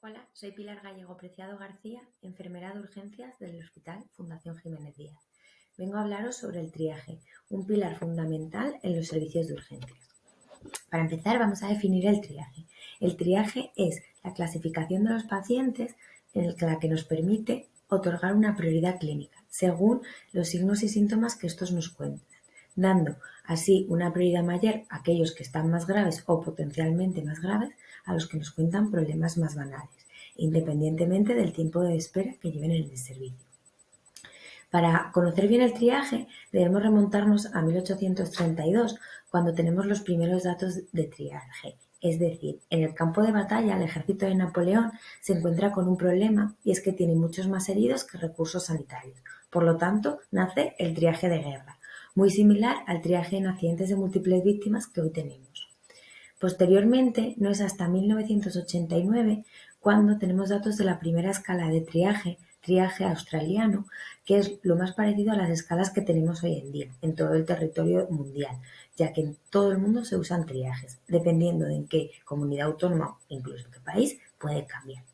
Hola, soy Pilar Gallego Preciado García, enfermera de urgencias del Hospital Fundación Jiménez Díaz. Vengo a hablaros sobre el triaje, un pilar fundamental en los servicios de urgencias. Para empezar, vamos a definir el triaje. El triaje es la clasificación de los pacientes en la que nos permite otorgar una prioridad clínica, según los signos y síntomas que estos nos cuentan, dando así una prioridad mayor a aquellos que están más graves o potencialmente más graves a los que nos cuentan problemas más banales, independientemente del tiempo de espera que lleven en el servicio. Para conocer bien el triaje debemos remontarnos a 1832, cuando tenemos los primeros datos de triaje. Es decir, en el campo de batalla el ejército de Napoleón se encuentra con un problema y es que tiene muchos más heridos que recursos sanitarios. Por lo tanto, nace el triaje de guerra, muy similar al triaje en accidentes de múltiples víctimas que hoy tenemos. Posteriormente, no es hasta 1989 cuando tenemos datos de la primera escala de triaje australiano, que es lo más parecido a las escalas que tenemos hoy en día en todo el territorio mundial, ya que en todo el mundo se usan triajes, dependiendo de en qué comunidad autónoma o incluso en qué país puede cambiar.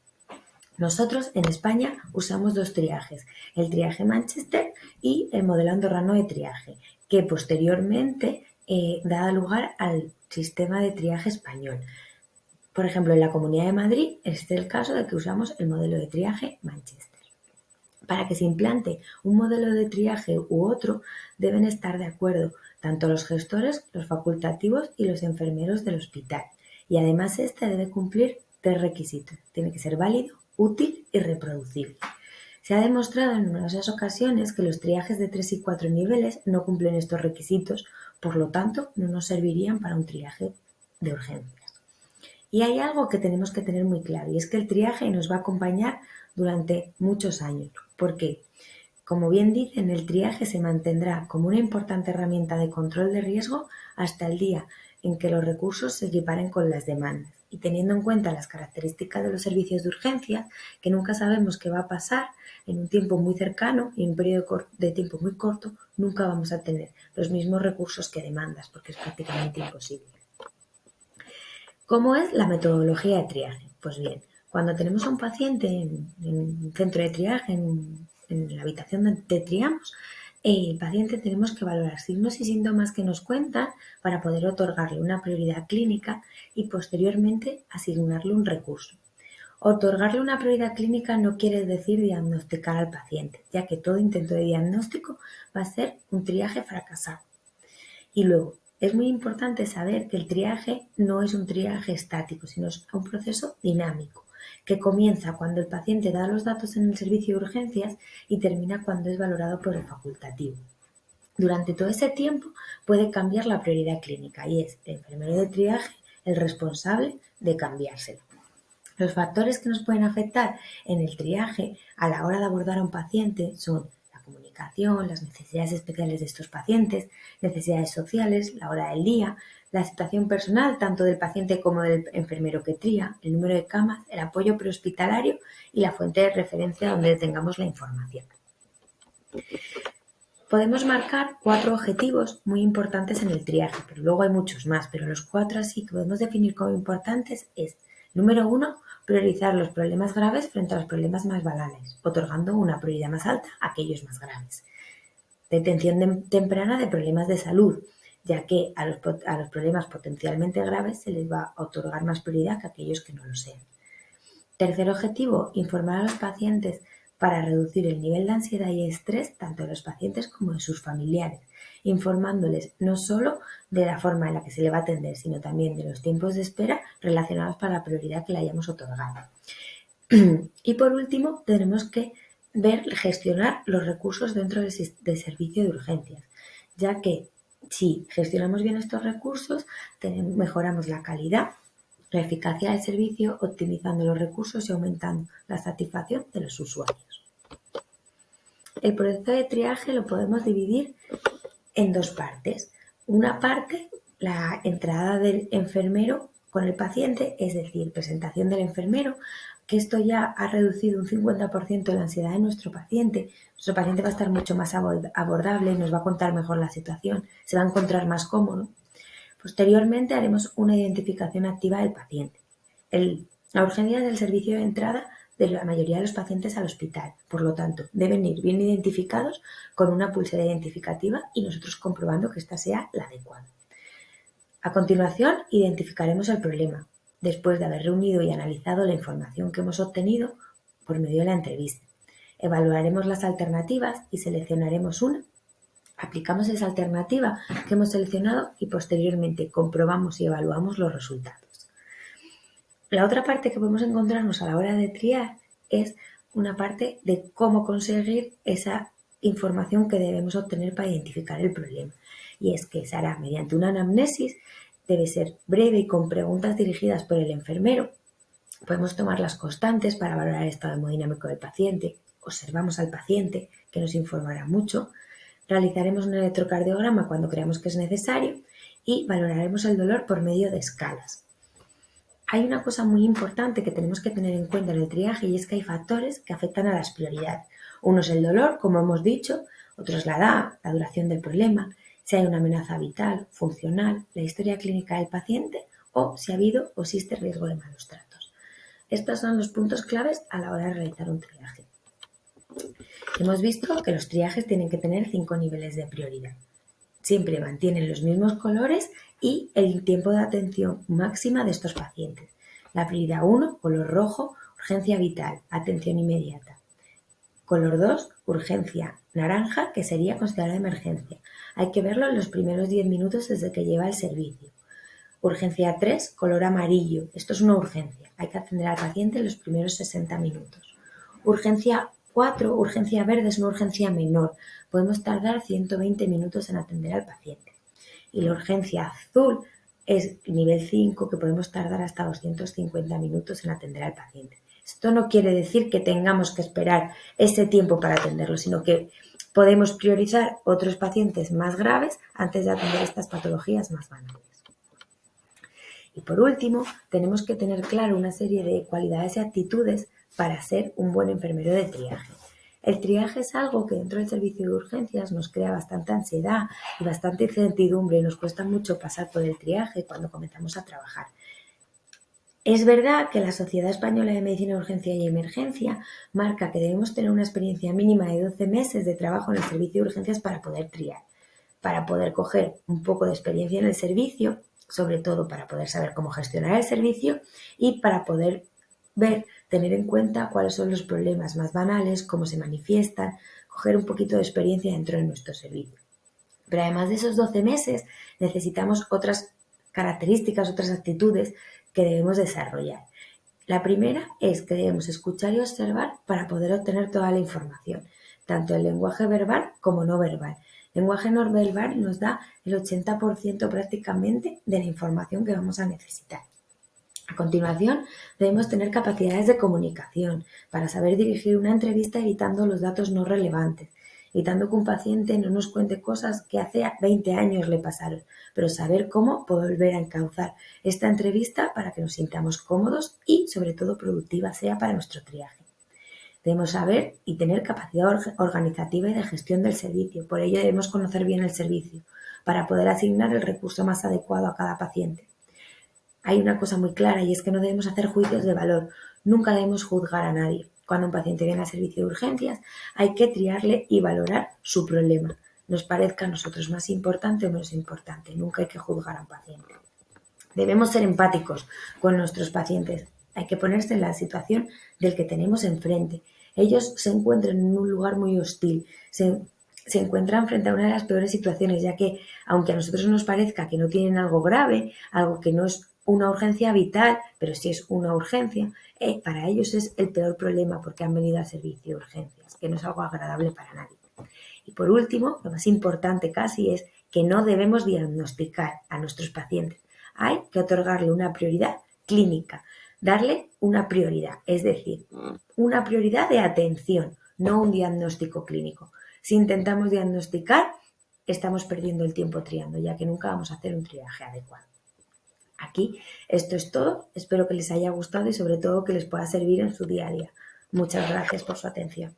Nosotros en España usamos dos triajes, el triaje Manchester y el modelo andorrano de triaje, que posteriormente da lugar al sistema de triaje español. Por ejemplo, en la Comunidad de Madrid es el caso de que usamos el modelo de triaje Manchester. Para que se implante un modelo de triaje u otro, deben estar de acuerdo tanto los gestores, los facultativos y los enfermeros del hospital. Y además este debe cumplir 3 requisitos. Tiene que ser válido, útil y reproducible. Se ha demostrado en numerosas ocasiones que los triajes de 3 y 4 niveles no cumplen estos requisitos, por lo tanto no nos servirían para un triaje de urgencias. Y hay algo que tenemos que tener muy claro, y es que el triaje nos va a acompañar durante muchos años. ¿Por qué? Como bien dicen, el triaje se mantendrá como una importante herramienta de control de riesgo hasta el día en que los recursos se equiparen con las demandas. Y teniendo en cuenta las características de los servicios de urgencia, que nunca sabemos qué va a pasar en un tiempo muy cercano y en un periodo de tiempo muy corto, nunca vamos a tener los mismos recursos que demandas, porque es prácticamente imposible. ¿Cómo es la metodología de triaje? Pues bien, cuando tenemos a un paciente en un centro de triaje, en la habitación donde triamos, el paciente tenemos que valorar signos y síntomas que nos cuentan para poder otorgarle una prioridad clínica y posteriormente asignarle un recurso. Otorgarle una prioridad clínica no quiere decir diagnosticar al paciente, ya que todo intento de diagnóstico va a ser un triaje fracasado. Y luego, es muy importante saber que el triaje no es un triaje estático, sino es un proceso dinámico, que comienza cuando el paciente da los datos en el servicio de urgencias y termina cuando es valorado por el facultativo. Durante todo ese tiempo puede cambiar la prioridad clínica y es el enfermero de triaje el responsable de cambiársela. Los factores que nos pueden afectar en el triaje a la hora de abordar a un paciente son la comunicación, las necesidades especiales de estos pacientes, necesidades sociales, la hora del día, la situación personal tanto del paciente como del enfermero que tría, el número de camas, el apoyo prehospitalario y la fuente de referencia donde tengamos la información. Podemos marcar 4 objetivos muy importantes en el triaje, pero luego hay muchos más, pero los 4 así que podemos definir como importantes es: número 1, priorizar los problemas graves frente a los problemas más banales, otorgando una prioridad más alta a aquellos más graves. Detención temprana de problemas de salud, ya que a los problemas potencialmente graves se les va a otorgar más prioridad que a aquellos que no lo sean. Tercer objetivo, informar a los pacientes para reducir el nivel de ansiedad y estrés tanto de los pacientes como de sus familiares, informándoles no solo de la forma en la que se le va a atender, sino también de los tiempos de espera relacionados para la prioridad que le hayamos otorgado. Y por último, tenemos que gestionar los recursos dentro del servicio de urgencias, ya que si gestionamos bien estos recursos, mejoramos la calidad, la eficacia del servicio, optimizando los recursos y aumentando la satisfacción de los usuarios. El proceso de triaje lo podemos dividir en 2 partes. Una parte, la entrada del enfermero con el paciente, es decir, presentación del enfermero, que esto ya ha reducido un 50% la ansiedad de nuestro paciente. Nuestro paciente va a estar mucho más abordable, nos va a contar mejor la situación, se va a encontrar más cómodo. Posteriormente haremos una identificación activa del paciente. El La urgencia es el servicio de entrada de la mayoría de los pacientes al hospital. Por lo tanto, deben ir bien identificados con una pulsera identificativa y nosotros comprobando que esta sea la adecuada. A continuación, identificaremos el problema, después de haber reunido y analizado la información que hemos obtenido por medio de la entrevista. Evaluaremos las alternativas y seleccionaremos una. Aplicamos esa alternativa que hemos seleccionado y posteriormente comprobamos y evaluamos los resultados. La otra parte que podemos encontrarnos a la hora de triar es una parte de cómo conseguir esa información que debemos obtener para identificar el problema. Y es que se hará mediante una anamnesis, debe ser breve y con preguntas dirigidas por el enfermero. Podemos tomar las constantes para valorar el estado hemodinámico del paciente. Observamos al paciente, que nos informará mucho. Realizaremos un electrocardiograma cuando creamos que es necesario y valoraremos el dolor por medio de escalas. Hay una cosa muy importante que tenemos que tener en cuenta en el triaje y es que hay factores que afectan a las prioridades. Uno es el dolor, como hemos dicho, otro es la edad, la duración del problema, si hay una amenaza vital, funcional, la historia clínica del paciente o si ha habido o existe riesgo de malos tratos. Estos son los puntos claves a la hora de realizar un triaje. Hemos visto que los triajes tienen que tener 5 niveles de prioridad. Siempre mantienen los mismos colores y el tiempo de atención máxima de estos pacientes. La prioridad 1, color rojo, urgencia vital, atención inmediata. Color 2, urgencia naranja, que sería considerada emergencia. Hay que verlo en los primeros 10 minutos desde que lleva el servicio. Urgencia 3, color amarillo. Esto es una urgencia. Hay que atender al paciente en los primeros 60 minutos. Urgencia 4, urgencia verde, es una urgencia menor. Podemos tardar 120 minutos en atender al paciente. Y la urgencia azul es nivel 5, que podemos tardar hasta 250 minutos en atender al paciente. Esto no quiere decir que tengamos que esperar ese tiempo para atenderlo, sino que podemos priorizar otros pacientes más graves antes de atender estas patologías más banales. Y por último, tenemos que tener claro una serie de cualidades y actitudes para ser un buen enfermero de triaje. El triaje es algo que dentro del servicio de urgencias nos crea bastante ansiedad y bastante incertidumbre y nos cuesta mucho pasar por el triaje cuando comenzamos a trabajar. Es verdad que la Sociedad Española de Medicina de Urgencia y Emergencia marca que debemos tener una experiencia mínima de 12 meses de trabajo en el servicio de urgencias para poder triar, para poder coger un poco de experiencia en el servicio, sobre todo para poder saber cómo gestionar el servicio y para poder tener en cuenta cuáles son los problemas más banales, cómo se manifiestan, coger un poquito de experiencia dentro de nuestro servicio. Pero además de esos 12 meses necesitamos otras características, otras actitudes que debemos desarrollar. La primera es que debemos escuchar y observar para poder obtener toda la información, tanto el lenguaje verbal como no verbal. El lenguaje no verbal nos da el 80% prácticamente de la información que vamos a necesitar. A continuación, debemos tener capacidades de comunicación para saber dirigir una entrevista evitando los datos no relevantes, evitando que un paciente no nos cuente cosas que hace 20 años le pasaron, pero saber cómo volver a encauzar esta entrevista para que nos sintamos cómodos y, sobre todo, productiva sea para nuestro triaje. Debemos saber y tener capacidad organizativa y de gestión del servicio. Por ello, debemos conocer bien el servicio para poder asignar el recurso más adecuado a cada paciente. Hay una cosa muy clara y es que no debemos hacer juicios de valor. Nunca debemos juzgar a nadie. Cuando un paciente viene al servicio de urgencias, hay que triarle y valorar su problema. Nos parezca a nosotros más importante o menos importante. Nunca hay que juzgar a un paciente. Debemos ser empáticos con nuestros pacientes. Hay que ponerse en la situación del que tenemos enfrente. Ellos se encuentran en un lugar muy hostil. Se encuentran frente a una de las peores situaciones, ya que, aunque a nosotros nos parezca que no tienen algo grave, algo que no es una urgencia vital, pero sí es una urgencia, para ellos es el peor problema porque han venido al servicio de urgencias, que no es algo agradable para nadie. Y por último, lo más importante casi es que no debemos diagnosticar a nuestros pacientes. Hay que otorgarle una prioridad clínica, darle una prioridad, es decir, una prioridad de atención, no un diagnóstico clínico. Si intentamos diagnosticar, estamos perdiendo el tiempo triando, ya que nunca vamos a hacer un triaje adecuado. Aquí esto es todo, espero que les haya gustado y sobre todo que les pueda servir en su día a día. Muchas gracias por su atención.